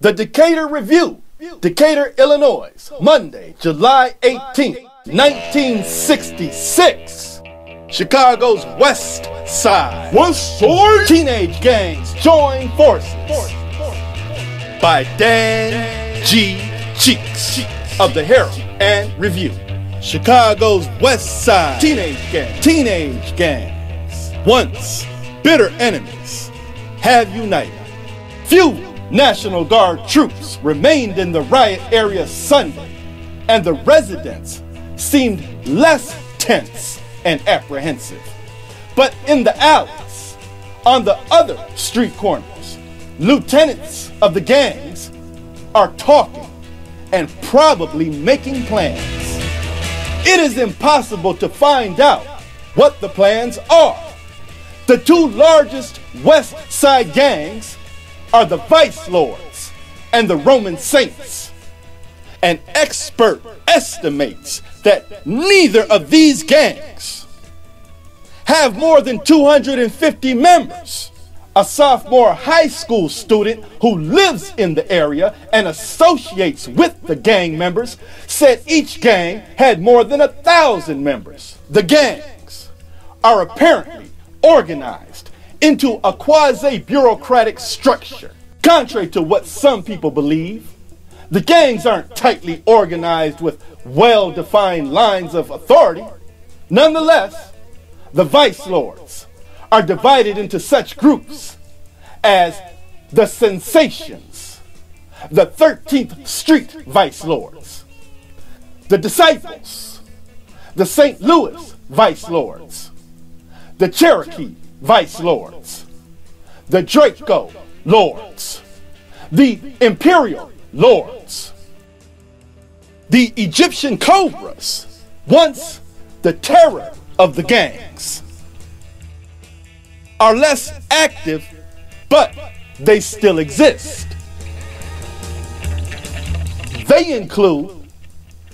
The Decatur Review, Decatur, Illinois, Monday, July 18th, 1966. Chicago's West Side. Teenage gangs join forces. By Dan G. Cheeks of the Herald and Review. Chicago's West Side teenage gangs, once bitter enemies, have united. Few National Guard troops remained in the riot area Sunday, and the residents seemed less tense and apprehensive. But in the alleys, on the other street corners, lieutenants of the gangs are talking and probably making plans. It is impossible to find out what the plans are. The two largest West Side gangs are the Vice Lords and the Roman Saints. An expert estimates that neither of these gangs have more than 250 members. A sophomore high school student who lives in the area and associates with the gang members said each gang had more than 1,000 members. The gangs are apparently organized into a quasi-bureaucratic structure. Contrary to what some people believe, the gangs aren't tightly organized with well-defined lines of authority. Nonetheless, the Vice Lords are divided into such groups as the Sensations, the 13th Street Vice Lords, the Disciples, the St. Louis Vice Lords, the Cherokee Vice Lords, the Draco Lords, the Imperial Lords, the Egyptian Cobras, once the terror of the gangs, are less active, but they still exist. They include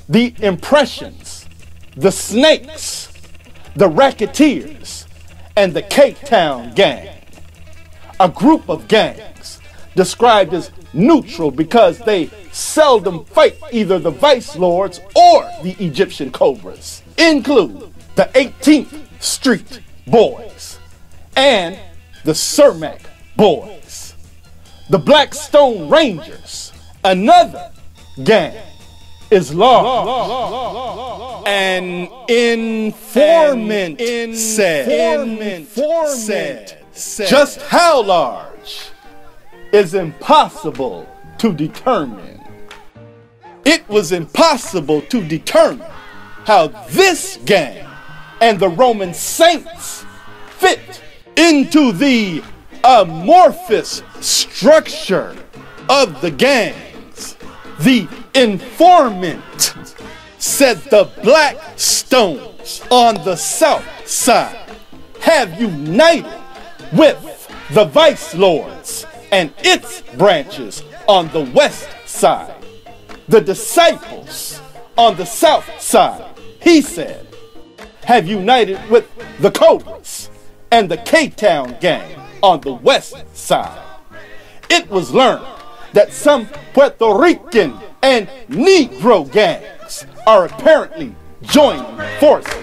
the Impressions, the Snakes, the Racketeers, and the K-Town Gang, a group of gangs described as neutral because they seldom fight either the Vice Lords or the Egyptian Cobras, include the 18th Street Boys and the Cermak Boys. The Blackstone Rangers, another gang, is large. An informant said, just how large is impossible to determine. It was impossible to determine how this gang and the Roman Saints fit into the amorphous structure of the gangs. The informant said the Blackstones on the south side have united with the Vice Lords and its branches on the west side. The Disciples on the south side, he said, have united with the Cobras and the K-Town Gang on the west side. It was learned that some Puerto Rican and Negro gangs are apparently joining forces.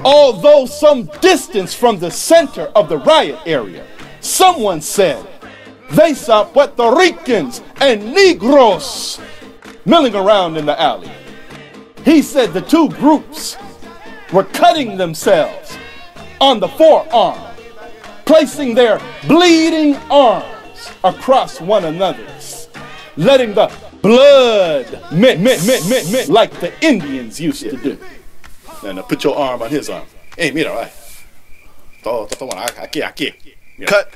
Although some distance from the center of the riot area, someone said they saw Puerto Ricans and Negros milling around in the alley. He said the two groups were cutting themselves on the forearm, placing their bleeding arms across one another's, letting the blood mix like the Indians used to do. And put your arm on his arm. Hey, mira, right? Aquí. Cut.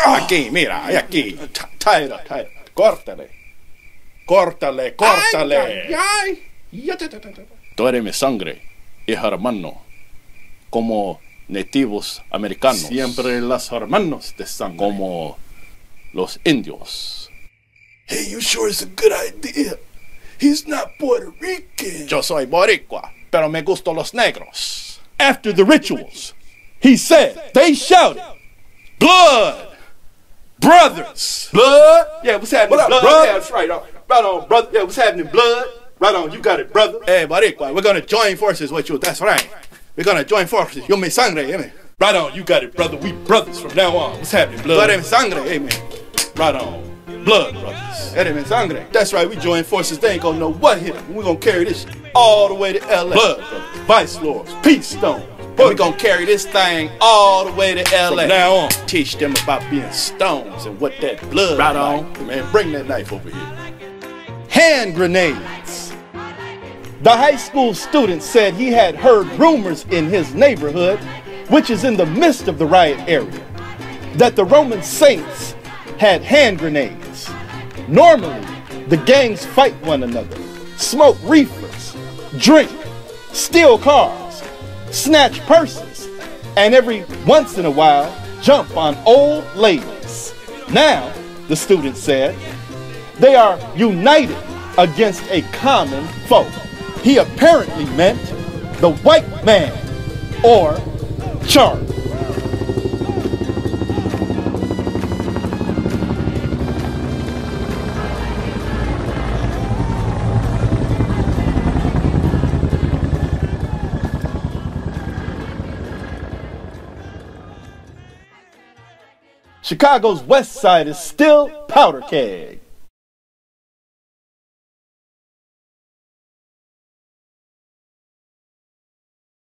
Aquí, mira, aquí. Tie it up. Córtale. Tú eres mi sangre y hermano, como nativos americanos. Siempre los hermanos de sangre. Como los indios. Hey, you sure it's a good idea? He's not Puerto Rican. Yo soy boricua, pero me gustan los negros. After the rituals, He said, they shouted, blood, brothers. Blood? Yeah, what's happening, blood? Yeah, that's right. Right on, brother. Yeah, what's happening, blood? Right on, you got it, brother. Hey, Boricua, we're gonna join forces with you, that's right. We're gonna join forces. Yo me sangre, man. Right on, you got it, brother. We brothers from now on. What's happening, blood? Blood sangre, hey, man. Right on. Blood brothers. Eres sangre. That's right, we join forces. They ain't gonna know what hit them. We're gonna carry this shit all the way to LA. Blood brothers, vice lords, peace stone. We're gonna carry this thing all the way to LA. From now on, teach them about being stones and what that blood. Right on. Like. Man, bring that knife over here. Hand grenades. The high school student said he had heard rumors in his neighborhood, which is in the midst of the riot area, that the Roman saints had hand grenades. Normally, the gangs fight one another, smoke reefers, drink, steal cars, snatch purses, and every once in a while, jump on old ladies. Now, the student said, they are united against a common foe. He apparently meant the white man, or Charlie. Chicago's west side is still powder keg.